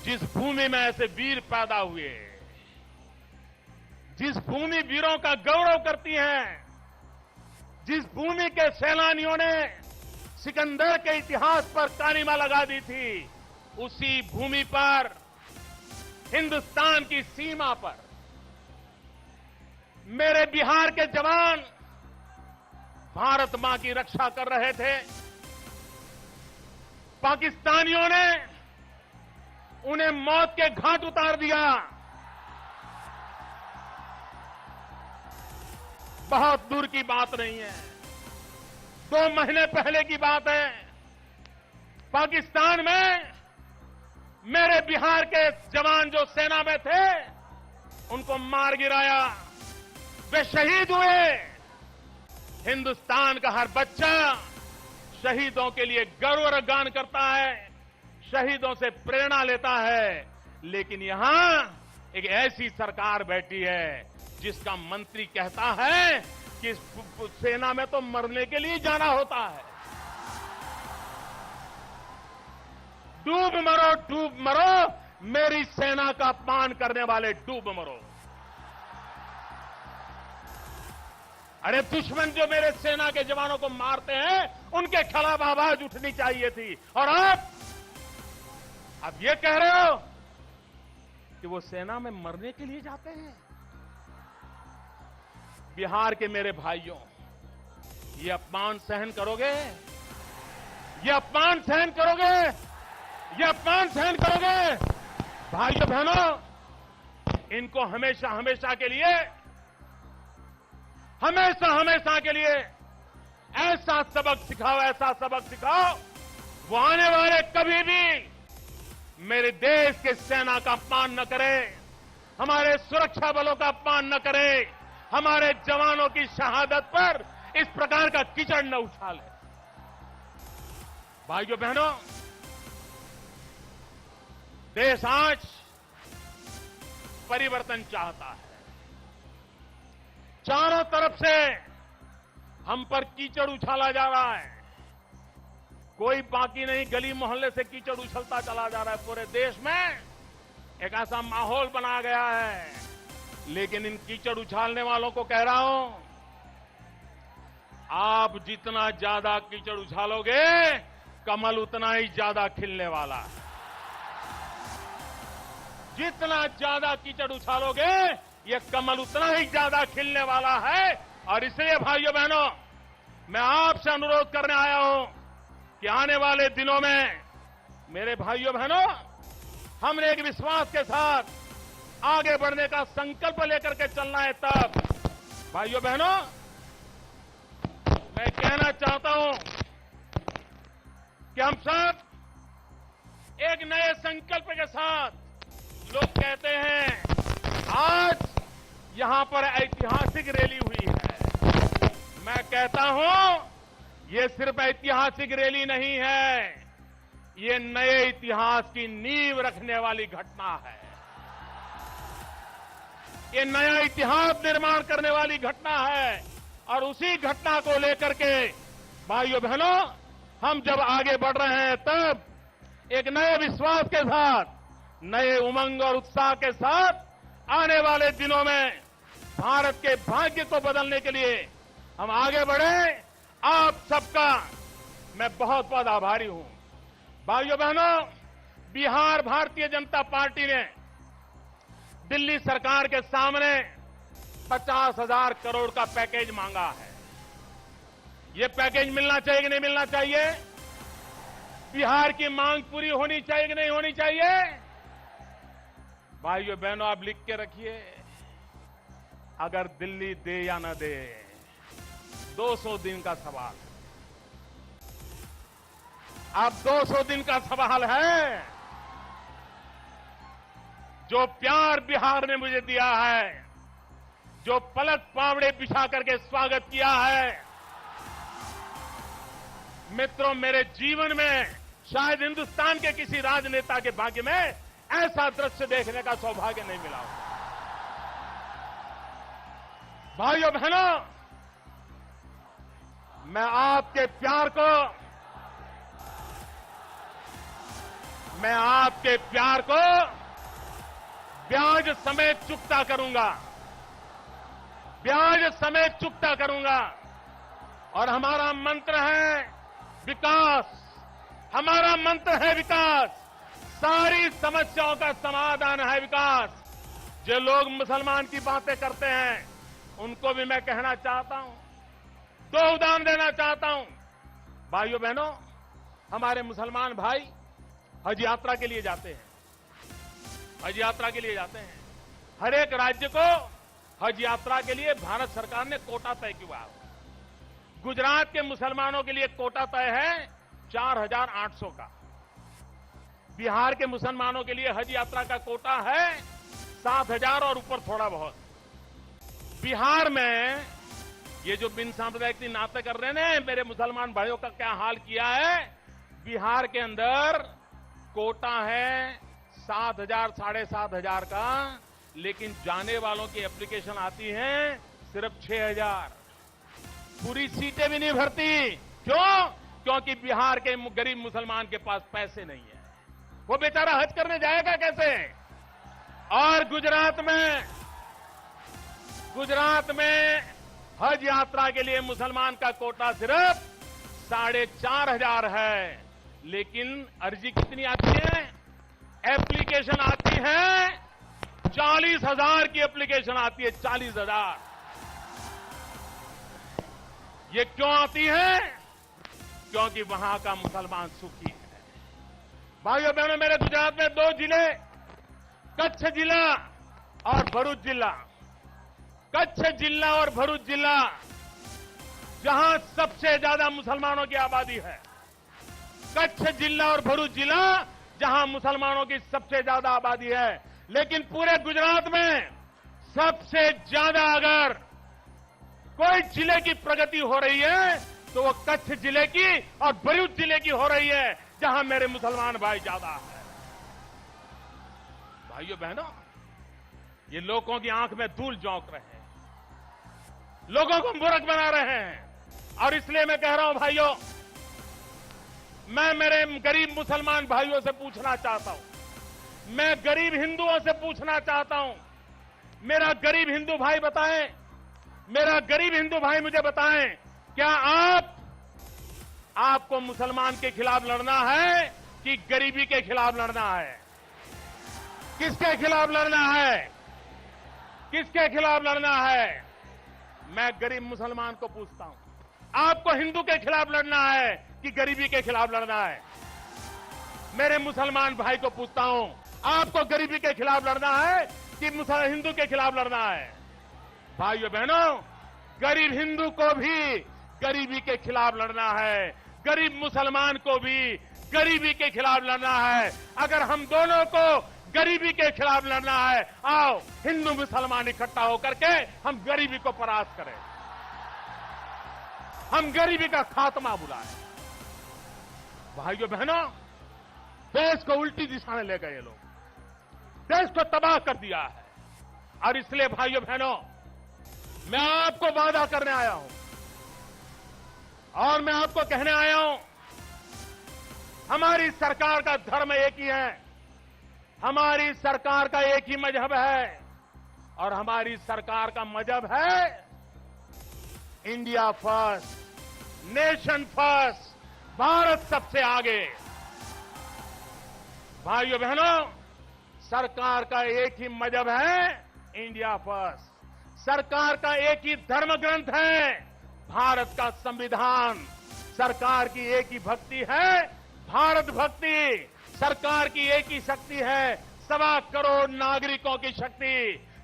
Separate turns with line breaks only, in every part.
जिस भूमि में ऐसे वीर पैदा हुए, जिस भूमि वीरों का गौरव करती है, जिस भूमि के सैलानियों ने सिकंदर के इतिहास पर कालिमा लगा दी थी, उसी भूमि पर, हिंदुस्तान की सीमा पर मेरे बिहार के जवान भारत मां की रक्षा कर रहे थे। पाकिस्तानियों ने उन्हें मौत के घाट उतार दिया। बहुत दूर की बात नहीं है, 2 महीने पहले की बात है। पाकिस्तान में मेरे बिहार के जवान जो सेना में थे, उनको मार गिराया, वे शहीद हुए। हिंदुस्तान का हर बच्चा शहीदों के लिए गौरवगान करता है, शहीदों से प्रेरणा लेता है। लेकिन यहां एक ऐसी सरकार बैठी है जिसका मंत्री कहता है कि सेना में तो मरने के लिए जाना होता है। डूब मरो, मेरी सेना का अपमान करने वाले डूब मरो। अरे दुश्मन जो मेरे सेना के जवानों को मारते हैं, उनके खिलाफ आवाज उठनी चाहिए थी। और आप ये कह रहे हो कि वो सेना में मरने के लिए जाते हैं। बिहार के मेरे भाइयों, ये अपमान सहन करोगे? ये अपमान सहन करोगे? ये अपमान सहन करोगे? भाइयों बहनों, इनको हमेशा हमेशा के लिए ऐसा सबक सिखाओ, ऐसा सबक सिखाओ, वो आने वाले कभी भी मेरे देश के सेना का अपमान न करे, हमारे सुरक्षा बलों का अपमान न करे, हमारे जवानों की शहादत पर इस प्रकार का कीचड़ न उछाले। भाइयों बहनों, देश आज परिवर्तन चाहता है। चारों तरफ से हम पर कीचड़ उछाला जा रहा है, कोई बाकी नहीं, गली मोहल्ले से कीचड़ उछलता चला जा रहा है। पूरे देश में एक ऐसा माहौल बना गया है। लेकिन इन कीचड़ उछालने वालों को कह रहा हूं, आप जितना ज्यादा कीचड़ उछालोगे, कमल उतना ही ज्यादा खिलने वाला है। जितना ज्यादा कीचड़ उछालोगे, ये कमल उतना ही ज्यादा खिलने वाला है। और इसलिए भाइयों बहनों, मैं आपसे अनुरोध करने आया हूं कि आने वाले दिनों में मेरे भाइयों बहनों, हमने एक विश्वास के साथ आगे बढ़ने का संकल्प लेकर के चलना है। तब भाइयों बहनों, मैं कहना चाहता हूं कि हम सब एक नए संकल्प के साथ, लोग कहते हैं आज यहां पर ऐतिहासिक रैली हुई है। मैं कहता हूं, ये सिर्फ ऐतिहासिक रैली नहीं है, ये नए इतिहास की नींव रखने वाली घटना है। ये नया इतिहास निर्माण करने वाली घटना है। और उसी घटना को लेकर के भाइयों बहनों, हम जब आगे बढ़ रहे हैं, तब एक नए विश्वास के साथ, नए उमंग और उत्साह के साथ आने वाले दिनों में भारत के भाग्य को बदलने के लिए हम आगे बढ़े। आप सबका मैं बहुत बहुत आभारी हूं। भाइयों बहनों, बिहार भारतीय जनता पार्टी ने दिल्ली सरकार के सामने 50,000 करोड़ का पैकेज मांगा है। ये पैकेज मिलना चाहिए कि नहीं मिलना चाहिए? बिहार की मांग पूरी होनी चाहिए कि नहीं होनी चाहिए? भाइयों बहनों, आप लिख के रखिए, अगर दिल्ली दे या न दे, 200 दिन का सवाल है। अब 200 दिन का सवाल है। जो प्यार बिहार ने मुझे दिया है, जो पलक पावड़े बिछा करके स्वागत किया है, मित्रों, मेरे जीवन में शायद हिंदुस्तान के किसी राजनेता के भाग्य में ऐसा दृश्य देखने का सौभाग्य नहीं मिला होगा। भाइयों बहनों, मैं आपके प्यार को, मैं आपके प्यार को ब्याज समेत चुकता करूंगा, ब्याज समेत चुकता करूंगा। और हमारा मंत्र है विकास, हमारा मंत्र है विकास, सारी समस्याओं का समाधान है विकास। जो लोग मुसलमान की बातें करते हैं उनको भी मैं कहना चाहता हूं, दो उदाहरण देना चाहता हूं। भाइयों बहनों, हमारे मुसलमान भाई हज यात्रा के लिए जाते हैं, हज यात्रा के लिए जाते हैं। हर एक राज्य को हज यात्रा के लिए भारत सरकार ने कोटा तय किया। गुजरात के मुसलमानों के लिए कोटा तय है 4,800 का। बिहार के मुसलमानों के लिए हज यात्रा का कोटा है 7,000 और ऊपर थोड़ा बहुत। बिहार में ये जो बिन सांप्रदायिक नाते कर रहे हैं मेरे मुसलमान भाइयों का क्या हाल किया है। बिहार के अंदर कोटा है 7,000 7,500 का, लेकिन जाने वालों की एप्लीकेशन आती है सिर्फ 6,000। पूरी सीटें भी नहीं भरती। क्यों? क्योंकि बिहार के गरीब मुसलमान के पास पैसे नहीं है, वो बेचारा हज करने जाएगा कैसे। और गुजरात में हज यात्रा के लिए मुसलमान का कोटा सिर्फ 4,500 है, लेकिन अर्जी कितनी आती है? एप्लीकेशन आती है 40,000 की एप्लीकेशन आती है, 40,000। ये क्यों आती है? क्योंकि वहां का मुसलमान सुखी है। भाइयों बहनों, मेरे गुजरात में 2 जिले, कच्छ जिला और भरूच जिला। कच्छ जिला और भरूच जिला जहां सबसे ज्यादा मुसलमानों की आबादी है। कच्छ जिला और भरूच जिला जहां मुसलमानों की सबसे ज्यादा आबादी है। लेकिन पूरे गुजरात में सबसे ज्यादा अगर कोई जिले की प्रगति हो रही है तो वो कच्छ जिले की और भरूच जिले की हो रही है, जहां मेरे मुसलमान भाई ज्यादा है। भाइयों बहनों, ये लोगों की आंख में धूल झोंक रहे हैं, लोगों को मूर्ख बना रहे हैं। और इसलिए मैं कह रहा हूं भाइयों, मैं मेरे गरीब मुसलमान भाइयों से पूछना चाहता हूं, मैं गरीब हिंदुओं से पूछना चाहता हूं। मेरा गरीब हिंदू भाई बताएं, मेरा गरीब हिंदू भाई मुझे बताएं, क्या आपको मुसलमान के खिलाफ लड़ना है कि गरीबी के खिलाफ लड़ना है? किसके खिलाफ लड़ना है? किसके खिलाफ लड़ना है? मैं गरीब मुसलमान को पूछता हूं, आपको हिंदू के खिलाफ लड़ना है कि गरीबी के खिलाफ लड़ना है? मेरे मुसलमान भाई को पूछता हूं, आपको गरीबी के खिलाफ लड़ना है कि हिंदू के खिलाफ लड़ना है? भाइयों बहनों, गरीब हिंदू को भी गरीबी के खिलाफ लड़ना है, गरीब मुसलमान को भी गरीबी के खिलाफ लड़ना है। अगर हम दोनों को गरीबी के खिलाफ लड़ना है, आओ हिंदू मुसलमान इकट्ठा होकर के हम गरीबी को परास्त करें, हम गरीबी का खात्मा बुलाएं। भाइयों बहनों, देश को उल्टी दिशा में ले गए ये लोग, देश को तबाह कर दिया है। और इसलिए भाइयों बहनों, मैं आपको वादा करने आया हूं और मैं आपको कहने आया हूं, हमारी सरकार का धर्म एक ही है, हमारी सरकार का एक ही मजहब है और हमारी सरकार का मजहब है India first, nation first, Bharat सबसे आगे। भाइयों बहनों, सरकार का एक ही मजहब है इंडिया फर्स्ट, सरकार का एक ही धर्म ग्रंथ है भारत का संविधान, सरकार की एक ही भक्ति है भारत भक्ति, सरकार की एक ही शक्ति है 1.25 करोड़ नागरिकों की शक्ति,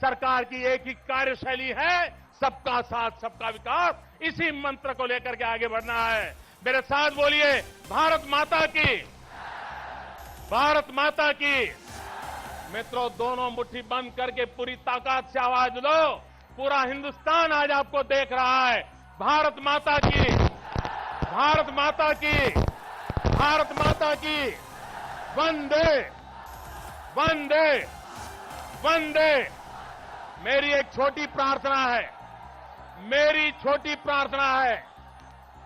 सरकार की एक ही कार्यशैली है सबका साथ सबका विकास। इसी मंत्र को लेकर के आगे बढ़ना है। मेरे साथ बोलिए, भारत माता की, भारत माता की। मित्रों, दोनों मुट्ठी बंद करके पूरी ताकत से आवाज दो। पूरा हिंदुस्तान आज आपको देख रहा है। भारत माता की, भारत माता की, भारत माता की। वंदे वंदे वंदे। मेरी एक छोटी प्रार्थना है, मेरी छोटी प्रार्थना है।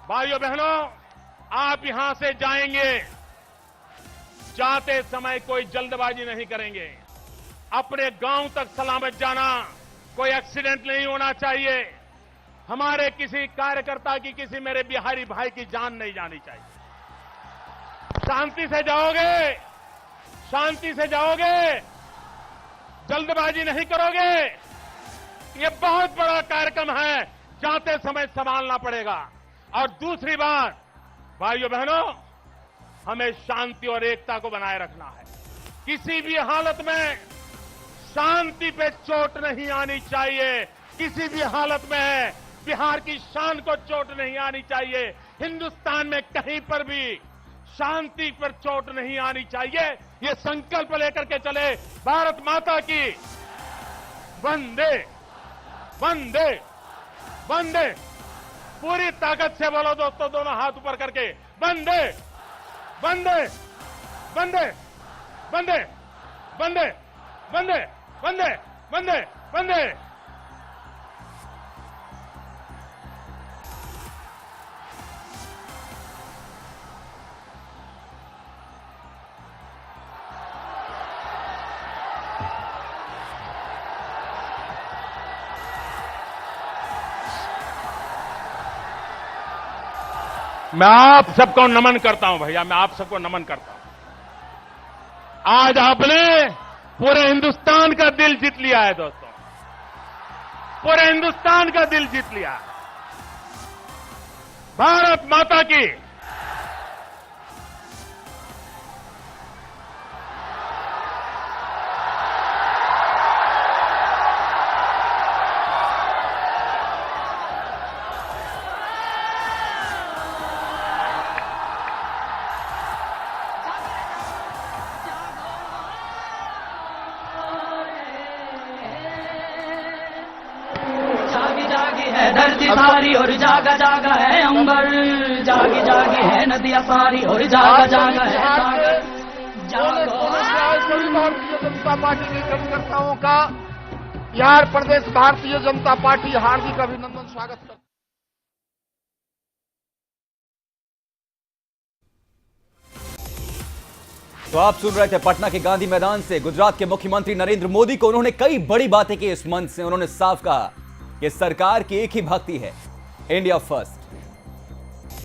भाइयों बहनों, आप यहां से जाएंगे, जाते समय कोई जल्दबाजी नहीं करेंगे। अपने गांव तक सलामत जाना, कोई एक्सीडेंट नहीं होना चाहिए। हमारे किसी कार्यकर्ता की, किसी मेरे बिहारी भाई की जान नहीं जानी चाहिए। शांति से जाओगे, शांति से जाओगे, जल्दबाजी नहीं करोगे। ये बहुत बड़ा कार्यक्रम है, जाते समय संभालना पड़ेगा। और दूसरी बात, भाइयों बहनों, हमें शांति और एकता को बनाए रखना है। किसी भी हालत में शांति पे चोट नहीं आनी चाहिए। किसी भी हालत में बिहार की शान को चोट नहीं आनी चाहिए। हिंदुस्तान में कहीं पर भी शांति पर चोट नहीं आनी चाहिए। ये संकल्प लेकर के चले। भारत माता की वंदे वंदे वंदे। पूरी ताकत से बोलो दोस्तों, दोनों हाथ ऊपर करके, वंदे वंदे वंदे वंदे वंदे वंदे वंदे वंदे वंदे। मैं आप सबको नमन करता हूं भैया, मैं आप सबको नमन करता हूं। आज आपने पूरे हिंदुस्तान का दिल जीत लिया है दोस्तों, पूरे हिंदुस्तान का दिल जीत लिया। भारत माता की।
धरती सारी और जागा जागा है अंबर, जागी जागी है नदियां सारी और जागा जागा है सागर।
भारतीय जनता पार्टी के कार्यकर्ताओं का बिहार प्रदेश भारतीय जनता पार्टी हार्दिक अभिनंदन स्वागत करता है।
तो आप सुन रहे थे पटना के गांधी मैदान से गुजरात के मुख्यमंत्री नरेंद्र मोदी को। उन्होंने कई बड़ी बातें की इस मंच से। उन्होंने साफ कहा कि सरकार की एक ही भक्ति है, इंडिया फर्स्ट।